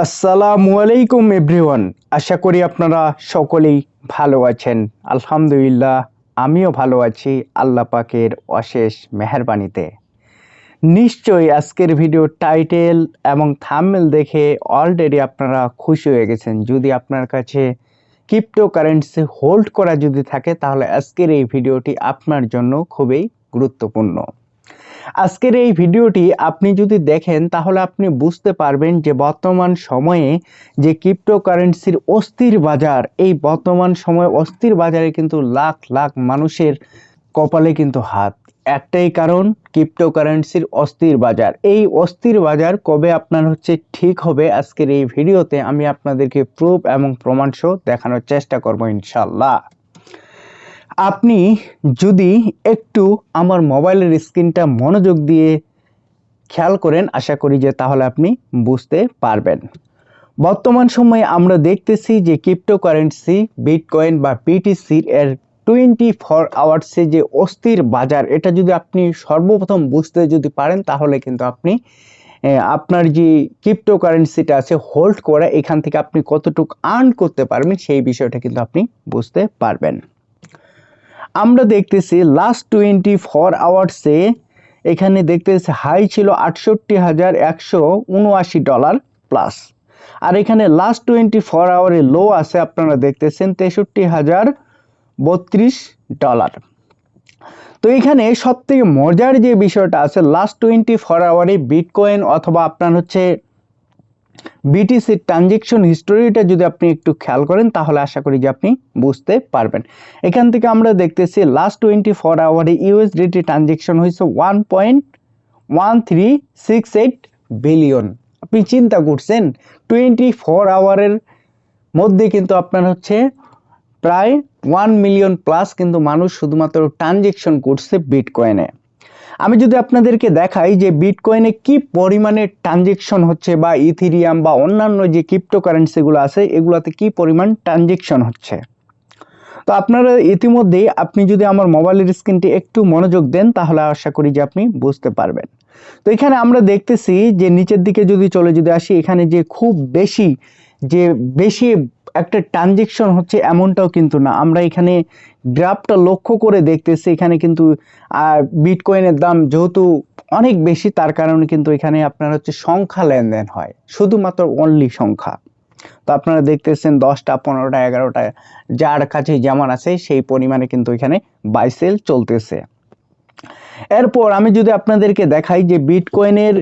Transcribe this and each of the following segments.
আসসালামু আলাইকুম এভরিওয়ান। আশা করি আপনারা সকলেই ভালো আছেন। আলহামদুলিল্লাহ, আমিও ভালো আছি আল্লাহ পাকের অশেষ মেহেরবানিতে। নিশ্চয়ই আজকের ভিডিও টাইটেল এবং থাম্বনেল দেখে অলরেডি আপনারা খুশি হয়ে গেছেন। যদি আপনার কাছে ক্রিপ্টোকারেন্সি হোল্ড করা যদি থাকে তাহলে আজকের এই ভিডিওটি আপনার জন্য খুবই গুরুত্বপূর্ণ। আজকের এই ভিডিওটি আপনি যদি দেখেন তাহলে আপনি বুঝতে পারবেন যে বর্তমান সময়ে যে ক্রিপ্টোকারেন্সির অস্থির বাজার, এই বর্তমান সময়ে অস্থির বাজারে কিন্তু লাখ লাখ মানুষের কপালে কিন্তু হাত। একটাই কারণ, ক্রিপ্টোকারেন্সির অস্থির বাজার। এই অস্থির বাজার কবে আপনার ঠিক হবে, আজকের এই ভিডিওতে আমি আপনাদেরকে প্রুফ এবং প্রমাণ সহ দেখানোর চেষ্টা করব ইনশাল্লাহ। আপনি যদি একটু আমার মোবাইলের স্ক্রিনটা মনোযোগ দিয়ে খেয়াল করেন, আশা করি যে তাহলে আপনি বুঝতে পারবেন। বর্তমান সময়ে আমরা দেখতেছি যে ক্রিপ্টোকারেন্সি, বিটকয়েন বা বিটিসির এর 24 আওয়ার্সে যে অস্থির বাজার, এটা যদি আপনি সর্বপ্রথম বুঝতে যদি পারেন তাহলে কিন্তু আপনি আপনার যে ক্রিপ্টোকারেন্সিটা আছে হোল্ড করা, এখান থেকে আপনি কতটুকু আর্ন করতে পারবেন সেই বিষয়টা কিন্তু আপনি বুঝতে পারবেন। আমরা দেখতেছি লাস্ট 24 আওয়ার্সে এখানে দেখতেছি হাই ছিল $68,179 প্লাস, আর এখানে লাস্ট 24 আওয়ারে লো আছে আপনারা দেখতেছেন $63,032। তো এখানে সব থেকে মজার যে বিষয়টা আছে, লাস্ট 24 আওয়ারে বিটকয়েন অথবা আপনার বিটিসি ট্রানজেকশন হিস্টোরিটা যদি আপনি একটু খেয়াল করেন তাহলে আশা করি যে আপনি বুঝতে পারবেন। এখান থেকে আমরা দেখতেছি লাস্ট 24 আওয়ারে ইউএসডিটি ট্রানজেকশন হয়েছে 1.1368 বিলিয়ন। আপনি চিন্তা করছেন 24 আওয়ারের মধ্যে কিন্তু আপনার প্রায় 1 মিলিয়ন প্লাস কিন্তু মানুষ শুধুমাত্র ট্রানজেকশন করছে বিটকয়েনে। আমি যদি আপনাদেরকে দেখাই যে বিটকয়েনে কি পরিমাণে ট্রানজেকশন হচ্ছে, বা ইথেরিয়াম বা অন্যান্য যে ক্রিপ্টোকারেন্সিগুলো আছে এগুলোতে কি পরিমাণ ট্রানজেকশন হচ্ছে, তো আপনারা ইতিমধ্যেই আপনি যদি আমার মোবাইলের স্ক্রিনটি একটু মনোযোগ দেন তাহলে আশা করি যে আপনি বুঝতে পারবেন। তো এখানে আমরা দেখতেছি যে নিচের দিকে যদি আসি, এখানে যে খুব বেশি একটা ট্রানজেকশন হচ্ছে এমনটাও কিন্তু না। আমরা এখানে গ্রাফটা লক্ষ্য করে দেখতেছি, এখানে কিন্তু বিটকয়েনের দাম যেহেতু অনেক বেশি, তার কারণে কিন্তু এখানে আপনার সংখ্যা লেনদেন হয়, শুধুমাত্র অনলি সংখ্যা। তো আপনারা দেখতেছেন 10টা 15টা 11টা যার কাছে যেমন আছে সেই পরিমাণে কিন্তু এখানে বাই সেল চলতেছে। এরপর আমি যদি আপনাদেরকে দেখাই যে বিটকয়েনের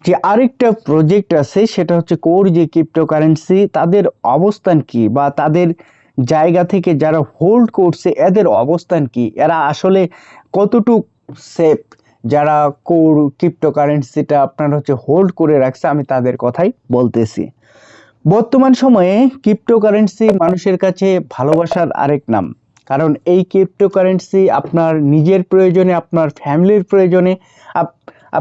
যে আরেকটা প্রজেক্ট আছে সেটা হচ্ছে কোর যে ক্রিপ্টোকারেন্সি, তাদের অবস্থান কি, বা তাদের জায়গা থেকে যারা হোল্ড করছে এদের অবস্থান কি, এরা আসলে কতটুক সেফ, যারা কোর ক্রিপ্টোকারেন্সিটা আপনার হোল্ড করে রাখছে, আমি তাদের কথাই বলতেছি। বর্তমান সময়ে ক্রিপ্টোকারেন্সি মানুষের কাছে ভালোবাসার আরেক নাম। কারণ এই ক্রিপ্টোকারেন্সি আপনার নিজের প্রয়োজনে, আপনার ফ্যামিলির প্রয়োজনে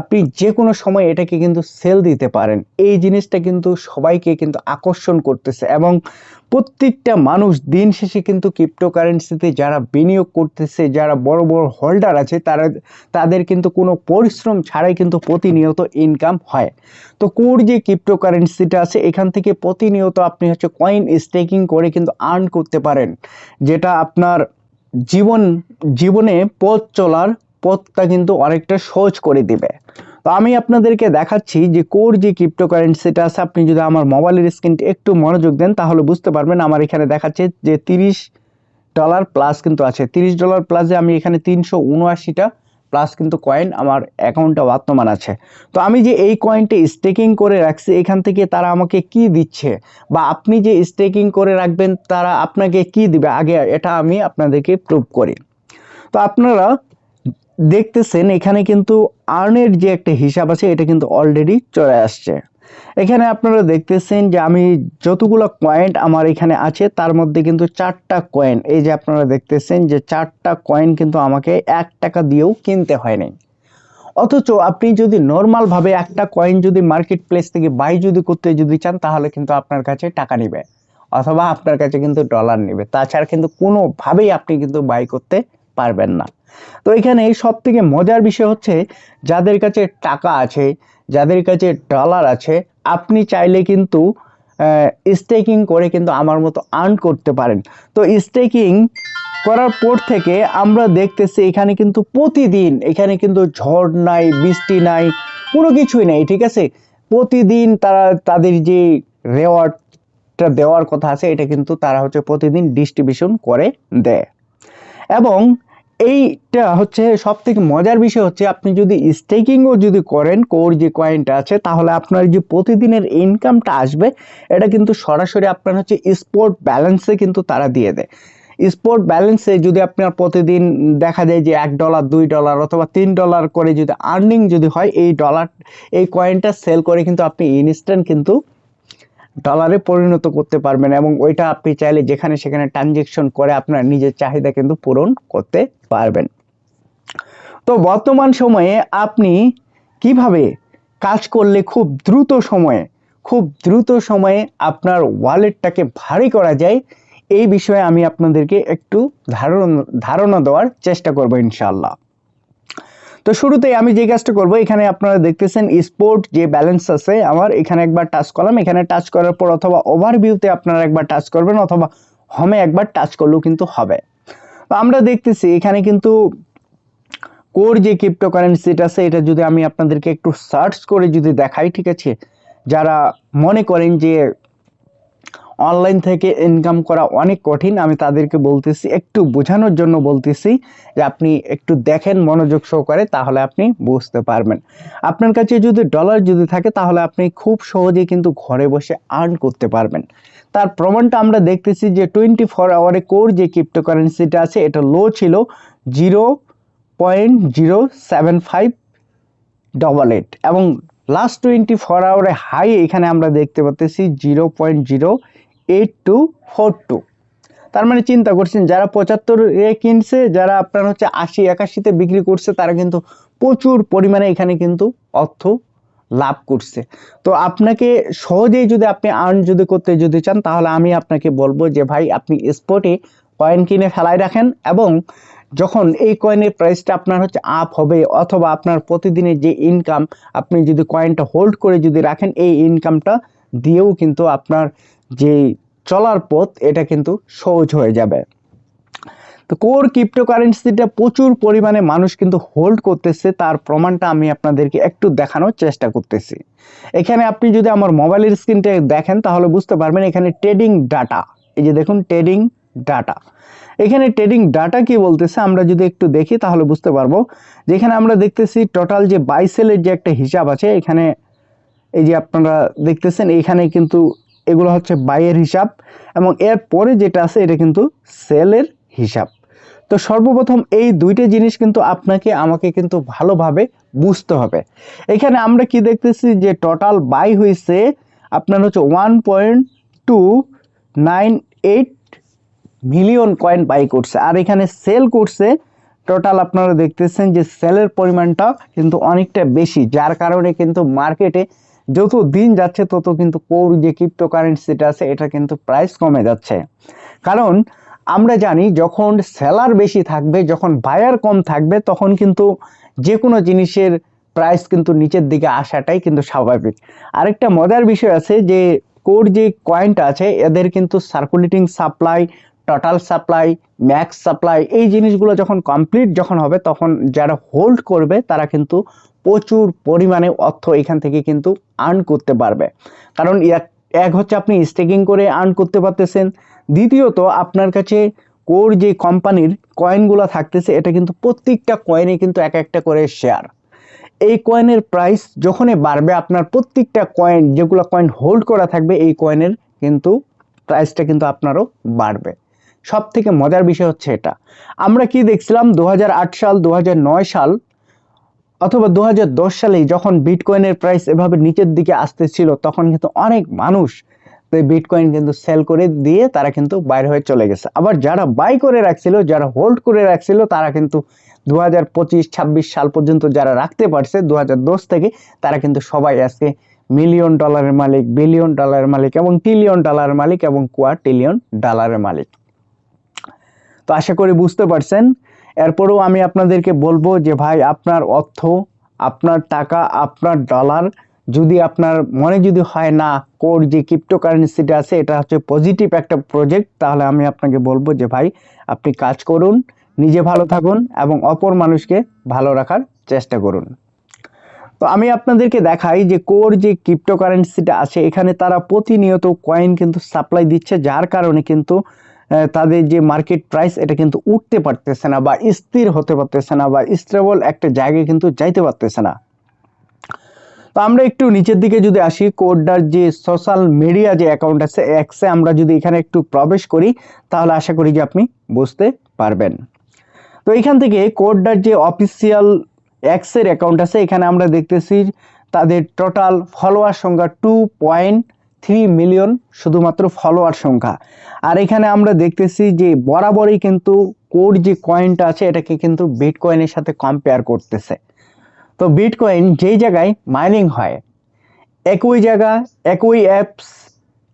আপনি যে কোনো সময় এটাকে কিন্তু সেল দিতে পারেন। এই জিনিসটা কিন্তু সবাইকে কিন্তু আকর্ষণ করতেছে, এবং প্রত্যেকটা মানুষ দিন শেষে কিন্তু ক্রিপ্টোকারেন্সিতে যারা বিনিয়োগ করতেছে, যারা বড় বড় হোল্ডার আছে, তাদের কিন্তু কোনো পরিশ্রম ছাড়াই কিন্তু প্রতিনিয়ত ইনকাম হয়। তো কোর যে ক্রিপ্টোকারেন্সিটা আছে এখান থেকে প্রতিনিয়ত আপনি কয়েন স্টেকিং করে কিন্তু আর্ন করতে পারেন, যেটা আপনার জীবনে পথ চলার পথটা কিন্তু অনেকটা সহজ করে দিবে। তো আমি আপনাদেরকে দেখাচ্ছি যে কোর যে ক্রিপ্টোকারেন্সিটা আছে, আপনি যদি আমার মোবাইলের স্ক্রিনটি একটু মনোযোগ দেন তাহলে বুঝতে পারবেন। আমার এখানে দেখাচ্ছে যে $30 প্লাস কিন্তু আছে। $30 প্লাসে আমি এখানে 379টা প্লাস কিন্তু কয়েন আমার অ্যাকাউন্টে বর্তমান আছে। তো আমি যে এই কয়েনটি স্টেকিং করে রাখছি, এখান থেকে তারা আমাকে কি দিচ্ছে, বা আপনি যে স্টেকিং করে রাখবেন তারা আপনাকে কি দিবে, আগে এটা আমি আপনাদেরকে প্রুভ করি। তো আপনারা দেখতেছেন এখানে কিন্তু আর্নের যে একটা হিসাব আছে এটা কিন্তু অলরেডি চলে আসছে। এখানে আপনারা দেখতেছেন যে আমি যতগুলো কয়েন আমার এখানে আছে তার মধ্যে কিন্তু 4টা কয়েন, এই যে আপনারা দেখতেছেন যে 4টা কয়েন কিন্তু আমাকে 1 টাকা দিয়েও কিনতে হয়নি। অথচ আপনি যদি নর্মাল ভাবে একটা কয়েন যদি মার্কেট প্লেস থেকে বাই করতে চান তাহলে কিন্তু আপনার কাছে টাকা নেবে, অথবা আপনার কাছে কিন্তু ডলার নেবে, তাছাড়া কিন্তু কোনোভাবেই আপনি কিন্তু বাই করতে পারবেন না। তো এখানে সব থেকে মজার বিষয় হচ্ছে যাদের কাছে টাকা আছে, যাদের কাছে ডলার আছে, আপনি চাইলে কিন্তু স্টেকিং করে কিন্তু আমার মতো আর্ন করতে পারেন। তো স্টেকিং করার পর থেকে আমরা দেখতেছি এখানে কিন্তু প্রতিদিন এখানে কিন্তু ঝড় নাই, বৃষ্টি নাই, কোনো কিছুই নাই, ঠিক আছে। প্রতিদিন তারা তাদের যে রেওয়ার্ডটা দেওয়ার কথা আছে এটা কিন্তু তারা হচ্ছে প্রতিদিন ডিস্ট্রিবিউশন করে দেয়। এবং এইটা হচ্ছে সব থেকে মজার বিষয় হচ্ছে আপনি যদি স্টেকিংও যদি করেন কোর যে কয়েনটা আছে, তাহলে আপনার যে প্রতিদিনের ইনকামটা আসবে এটা কিন্তু সরাসরি আপনার হচ্ছে স্পট ব্যালেন্সে কিন্তু তারা দিয়ে দেয়। স্পট ব্যালেন্সে যদি আপনার প্রতিদিন দেখা যায় যে $1 $2 অথবা $3 করে যদি আর্নিং যদি হয়, এই কয়েনটা সেল করে কিন্তু আপনি ইনস্ট্যান্ট কিন্তু ডলারে পরিণত করতে পারবেন এবং ওইটা আপনি চাইলে যেখানে সেখানে ট্রানজেকশন করে আপনার নিজের চাহিদা কিন্তু পূরণ করতে পারবেন। তো বর্তমান সময়ে আপনি কিভাবে কাজ করলে খুব দ্রুত সময়ে আপনার ওয়ালেটটাকে ভারী করা যায়, এই বিষয়ে আমি আপনাদেরকে একটু ধারণা দেওয়ার চেষ্টা করব ইনশাআল্লাহ। তো শুরুতেই আমি যে কাজটা করব, এখানে আপনারা দেখতেছেন স্পোর্ট যে ব্যালেন্স আছে আমার, এখানে একবার টাচ করলাম। এখানে টাচ করার পর অথবা ওভারভিউতে আপনারা একবার টাচ করবেন অথবা হোমে একবার টাচ করলেও কিন্তু হবে। তো আমরা দেখতেছি এখানে কিন্তু কোর যে ক্রিপ্টোকারেন্সিটা আছে এটা যদি আমি আপনাদেরকে একটু সার্চ করে যদি দেখাই, ঠিক আছে, যারা মনে করেন যে অনলাইন থেকে ইনকাম করা অনেক কঠিন, আমি তাদেরকে বলতেছি, একটু বোঝানোর জন্য বলতেছি যে আপনি একটু দেখেন মনোযোগ সহকারে, তাহলে আপনি বুঝতে পারবেন। আপনার কাছে যদি ডলার যদি থাকে তাহলে আপনি খুব সহজে কিন্তু ঘরে বসে আর্ন করতে পারবেন। তার প্রমাণটা আমরা দেখতেছি যে 24 আওয়ারে কোর যে ক্রিপ্টোকারেন্সিটা আছে এটা লো ছিল 0.07588 এবং লাস্ট 24 আওয়ারে হাই এখানে আমরা দেখতে পাচ্ছি 0.08242। তার মানে চিন্তা করছেন যারা 75-এ কিনছে, যারা আপনার হচ্ছে 80-81-তে বিক্রি করছে, তারা কিন্তু প্রচুর পরিমাণে এখানে কিন্তু অর্থ লাভ করছে। তো আপনাকে সহজেই যদি আপনি আর্ন যদি করতে যদি চান, তাহলে আমি আপনাকে বলবো যে ভাই আপনি স্পটে কয়েন কিনে ফেলাই রাখেন এবং যখন এই কয়েনের প্রাইসটা আপনার হচ্ছে আপ হবে অথবা আপনার প্রতিদিনের যে ইনকাম, আপনি যদি কয়েনটা হোল্ড করে যদি রাখেন, এই ইনকামটা দিয়েও কিন্তু আপনার যে চলার পথ এটা কিন্তু সহজ হয়ে যাবে। তো কোর ক্রিপ্টোকারেন্সিটা প্রচুর পরিমাণে মানুষ কিন্তু হোল্ড করতেছে, তার প্রমাণটা আমি আপনাদেরকে একটু দেখানোর চেষ্টা করতেছি। এখানে আপনি যদি আমার মোবাইলের স্ক্রিনটা দেখেন তাহলে বুঝতে পারবেন এখানে ট্রেডিং ডাটা, এই যে দেখুন ট্রেডিং ডাটা। এখানে ট্রেডিং ডাটা কি বলতেছে আমরা যদি একটু দেখি তাহলে বুঝতে পারবো। যেখানে আমরা দেখতেছি টোটাল যে বাই সেলের যে একটা হিসাব আছে, এখানে এই যে আপনারা দেখতেছেন এখানে কিন্তু এগুলো হচ্ছে বাইয়ের হিসাব এবং এর পরে যেটা আছে এটা কিন্তু সেলের হিসাব। তো সর্বপ্রথম এই দুইটা জিনিস কিন্তু আপনাকে আমাকে কিন্তু ভালোভাবে বুঝতে হবে। এখানে আমরা কি দেখতেছি যে টোটাল বাই হয়েছে আপনার হচ্ছে 1.298 মিলিয়ন কয়েন বাই করছে, আর এখানে সেল করছে টোটাল আপনারা দেখতেছেন যে সেলের পরিমাণটা কিন্তু অনেকটা বেশি, যার কারণে কিন্তু মার্কেটে যত দিন যাচ্ছে তত কিন্তু কোর যে ক্রিপ্টোকারেন্সিটা আছে এটা কিন্তু প্রাইস কমে যাচ্ছে। কারণ আমরা জানি যখন সেলার বেশি থাকবে, যখন বায়ার কম থাকবে, তখন কিন্তু যে কোনো জিনিসের প্রাইস কিন্তু নিচের দিকে আসাটাই কিন্তু স্বাভাবিক। আরেকটা মজার বিষয় আছে যে কোর যে কয়েনটা আছে এদের কিন্তু circulating supply, total supply, max supply, এই জিনিসগুলো যখন কমপ্লিট যখন হবে তখন যারা হোল্ড করবে তারা কিন্তু প্রচুর পরিমাণে অর্থ এখান থেকে কিন্তু আর্ন করতে পারবে। কারণ এক হচ্ছে আপনি স্টেকিং করে আর্ন করতে পারতেছেন, দ্বিতীয়ত আপনার কাছে কোর যে কোম্পানির কয়েনগুলো থাকতেছে এটা কিন্তু প্রত্যেকটা কয়েনে কিন্তু এক একটা করে শেয়ার। এই কয়েনের প্রাইস যখনই বাড়বে আপনার প্রত্যেকটা কয়েন যেগুলো কয়েন হোল্ড করা থাকবে এই কয়েনের কিন্তু প্রাইসটা কিন্তু আপনারও বাড়বে। সব থেকে মজার বিষয় হচ্ছে এটা। আমরা কি দেখছিলাম 2008 সাল 2009 সাল অথবা 2010 সালে যখন বিটকয়েনের প্রাইস এভাবে নিচের দিকে আসতেছিল, তখন কিন্তু অনেক মানুষ বিটকয়েন কিন্তু সেল করে দিয়ে তারা কিন্তু বাইরে হয়ে চলে গেছে। আবার যারা বাই করে রাখছিল, যারা হোল্ড করে রাখছিল, তারা কিন্তু 2025-26 সাল পর্যন্ত যারা রাখতে পারছে 2010 থেকে, তারা কিন্তু সবাই আজকে মিলিয়ন ডলারের মালিক, বিলিয়ন ডলারের মালিক এবং ট্রিলিয়ন ডলারের মালিক এবং কোয়ার্টিলিয়ন ডলারের মালিক। তো আশা করি বুঝতে পারছেন। এরপরেও আমি আপনাদেরকে বলবো যে ভাই আপনার অর্থ, আপনার টাকা, আপনার ডলার যদি আপনার মনে যদি হয় না কোর যে ক্রিপ্টোকারেন্সিটা আছে এটা হচ্ছে পজিটিভ একটা প্রজেক্ট, তাহলে আমি আপনাকে বলবো যে ভাই আপনি কাজ করুন, নিজে ভালো থাকুন এবং অপর মানুষকে ভালো রাখার চেষ্টা করুন। তো আমি আপনাদেরকে দেখাই যে কোর যে ক্রিপ্টোকারেন্সিটা আছে এখানে তারা প্রতিনিয়ত কয়েন কিন্তু সাপ্লাই দিচ্ছে, যার কারণে কিন্তু তাদের যে মার্কেট প্রাইস এটা কিন্তু উঠতে পারতেছে না বা স্থির হতে পারতেছে না বা স্টেবল একটা জায়গায় কিন্তু যাইতে পারতেছে না। তো আমরা একটু নিচের দিকে যদি আসি, কোডার যে সোশ্যাল মিডিয়া যে অ্যাকাউন্ট আছে এক্সে আমরা যদি এখানে একটু প্রবেশ করি তাহলে আশা করি যে আপনি বুঝতে পারবেন। তো এখান থেকে কোডার যে অফিসিয়াল এক্সের অ্যাকাউন্ট আছে এখানে আমরা দেখতেছি তাদের টোটাল ফলোয়ার সংখ্যা 2.3 মিলিয়ন শুধুমাত্র ফলোয়ার সংখ্যা। আর এখানে আমরা দেখতেছি যে বরাবরই কিন্তু কোড যে কয়েনটা আছে এটাকে কিন্তু বিটকয়েনের সাথে কম্পেয়ার করতেছে। তো বিটকয়েন যেই জায়গায় মাইনিং হয় একই জায়গা একই অ্যাপস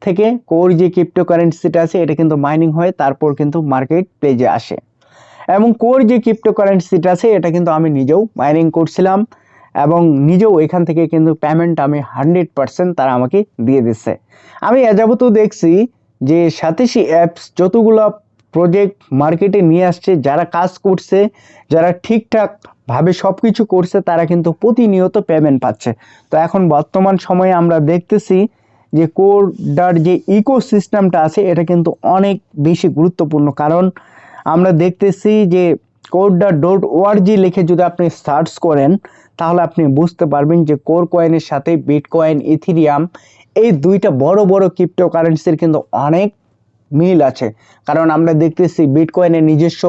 থেকে কোর যে ক্রিপ্টোকারেন্সিটা আছে এটা কিন্তু মাইনিং হয়, তারপর কিন্তু মার্কেট প্লেজে আসে। এবং কোর যে ক্রিপ্টোকারেন্সিটা আছে এটা কিন্তু আমি নিজেও মাইনিং করছিলাম এবং নিজেও এখান থেকে কিন্তু পেমেন্ট আমি 100% তারা আমাকে দিয়ে দিচ্ছে। আমি এযাবতও দেখছি যে সাতোশি অ্যাপস যতগুলো প্রজেক্ট মার্কেটে নিয়ে আসছে, যারা কাজ করছে, যারা ঠিকঠাক ভাবে সব কিছু করছে তারা কিন্তু প্রতিনিয়ত পেমেন্ট পাচ্ছে। তো এখন বর্তমান সময়ে আমরা দেখতেছি যে কোডার যে ইকোসিস্টেমটা আছে এটা কিন্তু অনেক বেশি গুরুত্বপূর্ণ, কারণ আমরা দেখতেছি যে কোডা.org লিখে যদি আপনি সার্চ করেন তাহলে আপনি বুঝতে পারবেন যে কোর কয়েনের সাথে বিটকয়েন, ইথিরিয়াম এই দুইটা বড় বড় ক্রিপ্টোকারেন্সির কিন্তু অনেক মিল আছে। কারণ আমরা দেখতেছি বিটকয়েনের নিজস্ব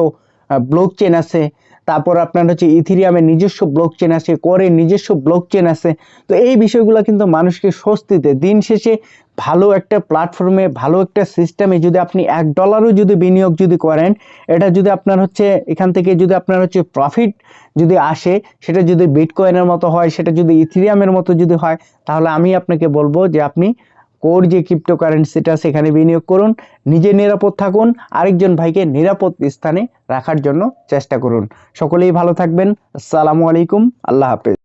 ব্লকচেন আছে, তারপর আপনার হচ্ছে ইথিরিয়ামের নিজস্ব ব্লকচেন আছে, কোরের নিজস্ব ব্লকচেন আছে। তো এই বিষয়গুলো কিন্তু মানুষকে স্বস্তিতে দিন শেষে ভালো একটা প্ল্যাটফর্মে ভালো একটা সিস্টেমে যদি আপনি $1 যদি বিনিয়োগ যদি করেন, এটা যদি আপনার হচ্ছে এখান থেকে যদি আপনার হচ্ছে প্রফিট যদি আসে সেটা যদি বিটকয়েনের মতো হয়, সেটা যদি ইথিরিয়ামের মতো যদি হয়, তাহলে আমি আপনাকে বলবো যে আপনি কোর যে ক্রিপ্টোকারেন্সিটা সেখানে বিনিয়োগ করুন, নিজে নিরাপদ থাকুন, আরেকজন ভাইকে নিরাপদ স্থানে রাখার জন্য চেষ্টা করুন। সকলেই ভালো থাকবেন। আসসালামু আলাইকুম, আল্লাহ হাফেজ।